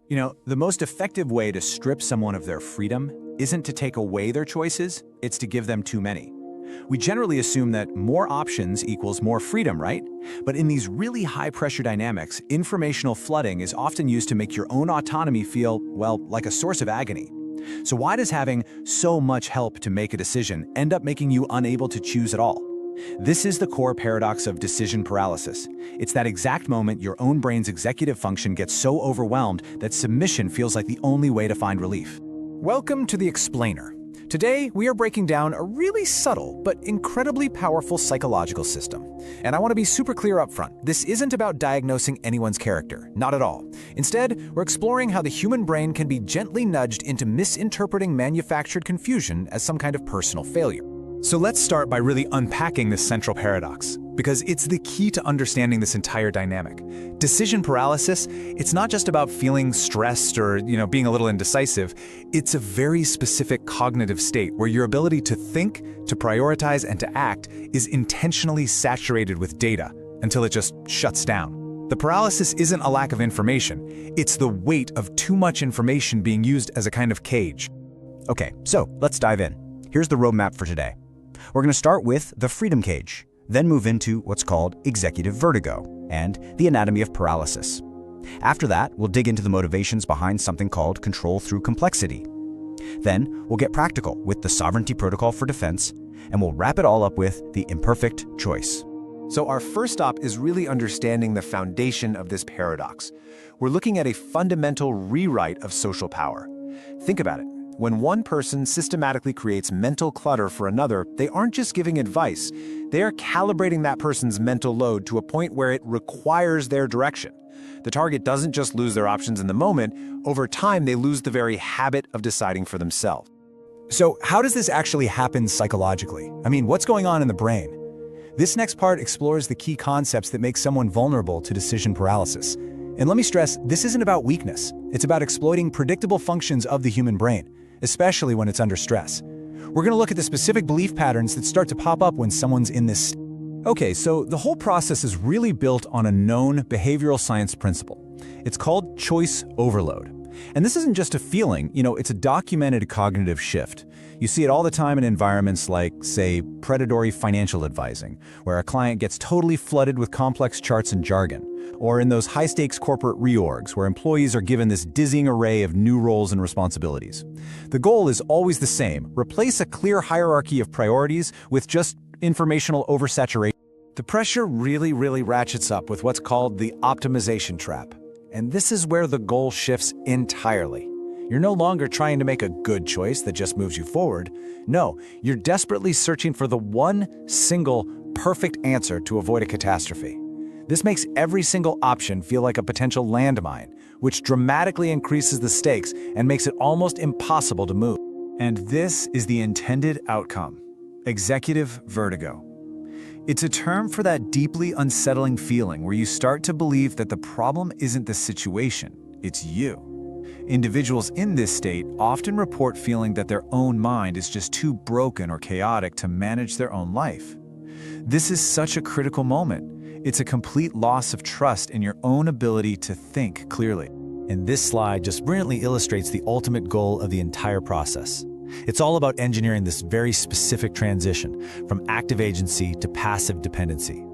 The most effective way to strip someone of their freedom isn't to take away their choices, it's to give them too many. We generally assume that more options equals more freedom, right? But in these really high-pressure dynamics, informational flooding is often used to make your own autonomy feel, well, like a source of agony. So why does having so much help to make a decision end up making you unable to choose at all? This is the core paradox of decision paralysis. It's that exact moment your own brain's executive function gets so overwhelmed that submission feels like the only way to find relief. Welcome to The Explainer. Today, we are breaking down a really subtle but incredibly powerful psychological system. And I want to be super clear up front. This isn't about diagnosing anyone's character, not at all. Instead, we're exploring how the human brain can be gently nudged into misinterpreting manufactured confusion as some kind of personal failure. So let's start by really unpacking this central paradox, because it's the key to understanding this entire dynamic. Decision paralysis, it's not just about feeling stressed or, being a little indecisive. It's a very specific cognitive state where your ability to think, to prioritize, and to act is intentionally saturated with data until it just shuts down. The paralysis isn't a lack of information. It's the weight of too much information being used as a kind of cage. Okay, so let's dive in. Here's the roadmap for today. We're going to start with the freedom cage, then move into what's called executive vertigo and the anatomy of paralysis. After that, we'll dig into the motivations behind something called control through complexity. Then we'll get practical with the sovereignty protocol for defense, and we'll wrap it all up with the imperfect choice. So our first stop is really understanding the foundation of this paradox. We're looking at a fundamental rewrite of social power. Think about it. When one person systematically creates mental clutter for another, they aren't just giving advice. They are calibrating that person's mental load to a point where it requires their direction. The target doesn't just lose their options in the moment. Over time, they lose the very habit of deciding for themselves. So how does this actually happen psychologically? What's going on in the brain? This next part explores the key concepts that make someone vulnerable to decision paralysis. And let me stress, this isn't about weakness. It's about exploiting predictable functions of the human brain, especially when it's under stress. We're going to look at the specific belief patterns that start to pop up when someone's in this state. Okay, so the whole process is really built on a known behavioral science principle. It's called choice overload. And this isn't just a feeling, it's a documented cognitive shift. You see it all the time in environments like, say, predatory financial advising, where a client gets totally flooded with complex charts and jargon, or in those high-stakes corporate reorgs where employees are given this dizzying array of new roles and responsibilities. The goal is always the same: replace a clear hierarchy of priorities with just informational oversaturation. The pressure really ratchets up with what's called the optimization trap. And this is where the goal shifts entirely. You're no longer trying to make a good choice that just moves you forward. No, you're desperately searching for the one single perfect answer to avoid a catastrophe. This makes every single option feel like a potential landmine, which dramatically increases the stakes and makes it almost impossible to move. And this is the intended outcome: executive vertigo. It's a term for that deeply unsettling feeling where you start to believe that the problem isn't the situation, it's you. Individuals in this state often report feeling that their own mind is just too broken or chaotic to manage their own life. This is such a critical moment. It's a complete loss of trust in your own ability to think clearly. And this slide just brilliantly illustrates the ultimate goal of the entire process. It's all about engineering this very specific transition from active agency to passive dependency.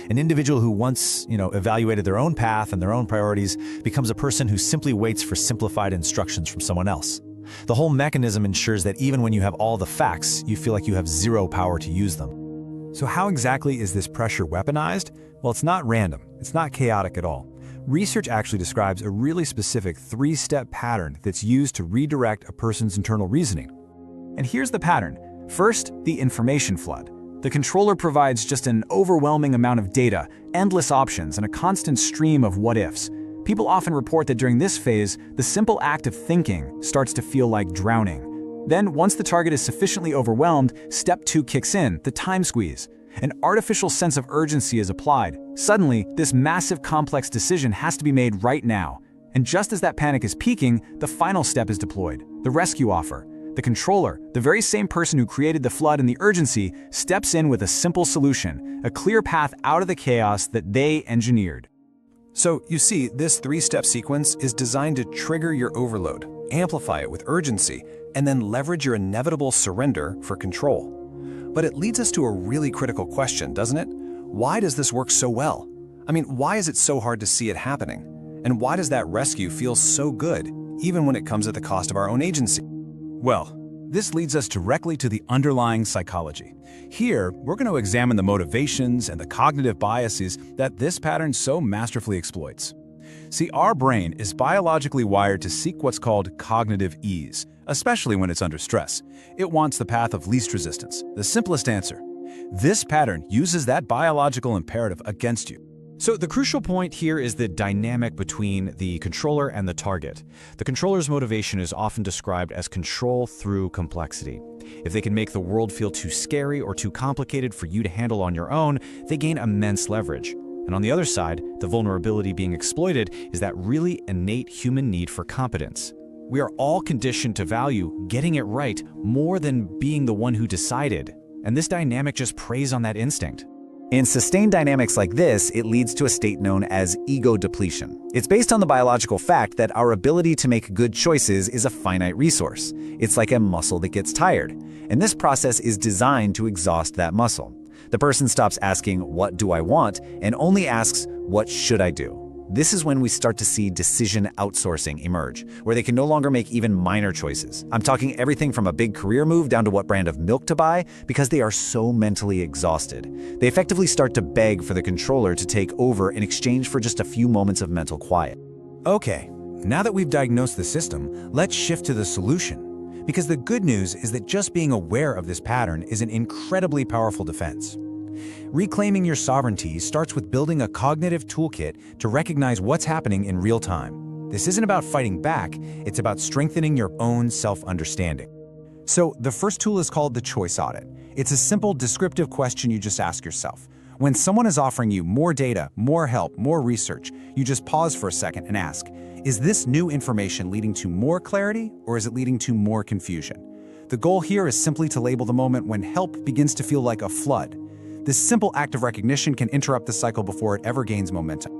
An individual who once, evaluated their own path and their own priorities becomes a person who simply waits for simplified instructions from someone else. The whole mechanism ensures that even when you have all the facts, you feel like you have zero power to use them. So how exactly is this pressure weaponized? Well, it's not random. It's not chaotic at all. Research actually describes a really specific three-step pattern that's used to redirect a person's internal reasoning. And here's the pattern. First, the information flood. The controller provides just an overwhelming amount of data, endless options, and a constant stream of what-ifs. People often report that during this phase, the simple act of thinking starts to feel like drowning. Then, once the target is sufficiently overwhelmed, step 2 kicks in, the time squeeze. An artificial sense of urgency is applied. Suddenly, this massive complex decision has to be made right now. And just as that panic is peaking, the final step is deployed, the rescue offer. The controller, the very same person who created the flood and the urgency, steps in with a simple solution, a clear path out of the chaos that they engineered. So, you see, this three-step sequence is designed to trigger your overload, amplify it with urgency, and then leverage your inevitable surrender for control. But it leads us to a really critical question, doesn't it? Why does this work so well? I mean, why is it so hard to see it happening? And why does that rescue feel so good, even when it comes at the cost of our own agency? Well, this leads us directly to the underlying psychology. Here, we're going to examine the motivations and the cognitive biases that this pattern so masterfully exploits. See, our brain is biologically wired to seek what's called cognitive ease, especially when it's under stress. It wants the path of least resistance, the simplest answer. This pattern uses that biological imperative against you. So the crucial point here is the dynamic between the controller and the target. The controller's motivation is often described as control through complexity. If they can make the world feel too scary or too complicated for you to handle on your own, they gain immense leverage. And on the other side, the vulnerability being exploited is that really innate human need for competence. We are all conditioned to value getting it right more than being the one who decided. And this dynamic just preys on that instinct. In sustained dynamics like this, it leads to a state known as ego depletion. It's based on the biological fact that our ability to make good choices is a finite resource. It's like a muscle that gets tired. And this process is designed to exhaust that muscle. The person stops asking, "What do I want?" and only asks, "What should I do?" This is when we start to see decision outsourcing emerge, where they can no longer make even minor choices. I'm talking everything from a big career move down to what brand of milk to buy, because they are so mentally exhausted. They effectively start to beg for the controller to take over in exchange for just a few moments of mental quiet. Okay, now that we've diagnosed the system, let's shift to the solution. Because the good news is that just being aware of this pattern is an incredibly powerful defense. Reclaiming your sovereignty starts with building a cognitive toolkit to recognize what's happening in real time. This isn't about fighting back, it's about strengthening your own self-understanding. So the first tool is called the Choice Audit. It's a simple descriptive question you just ask yourself. When someone is offering you more data, more help, more research, you just pause for a second and ask, is this new information leading to more clarity or is it leading to more confusion? The goal here is simply to label the moment when help begins to feel like a flood. This simple act of recognition can interrupt the cycle before it ever gains momentum.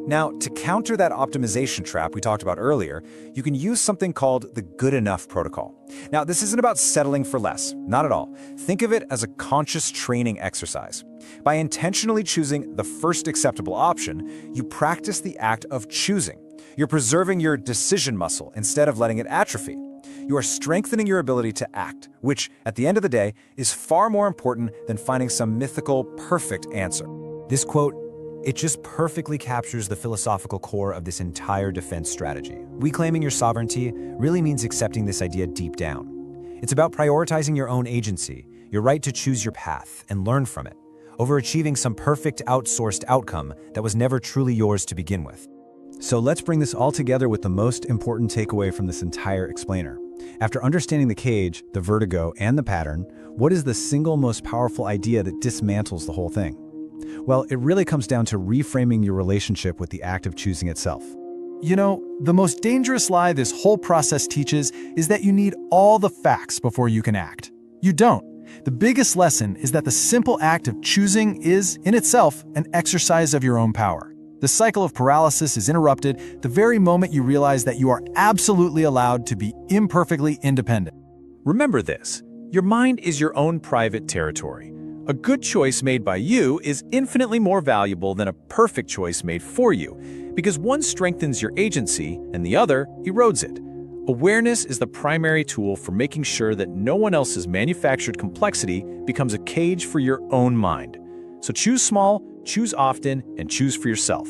Now, to counter that optimization trap we talked about earlier, you can use something called the good enough protocol. Now, this isn't about settling for less, not at all. Think of it as a conscious training exercise. By intentionally choosing the first acceptable option, you practice the act of choosing. You're preserving your decision muscle instead of letting it atrophy. You are strengthening your ability to act, which, at the end of the day, is far more important than finding some mythical, perfect answer. This quote, it just perfectly captures the philosophical core of this entire defense strategy. Reclaiming your sovereignty really means accepting this idea deep down. It's about prioritizing your own agency, your right to choose your path and learn from it, over achieving some perfect outsourced outcome that was never truly yours to begin with. So let's bring this all together with the most important takeaway from this entire explainer. After understanding the cage, the vertigo, and the pattern, what is the single most powerful idea that dismantles the whole thing? Well, it really comes down to reframing your relationship with the act of choosing itself. You know, the most dangerous lie this whole process teaches is that you need all the facts before you can act. You don't. The biggest lesson is that the simple act of choosing is, in itself, an exercise of your own power. The cycle of paralysis is interrupted the very moment you realize that you are absolutely allowed to be imperfectly independent. Remember this, your mind is your own private territory. A good choice made by you is infinitely more valuable than a perfect choice made for you, because one strengthens your agency and the other erodes it. Awareness is the primary tool for making sure that no one else's manufactured complexity becomes a cage for your own mind. So choose small, choose often, and choose for yourself.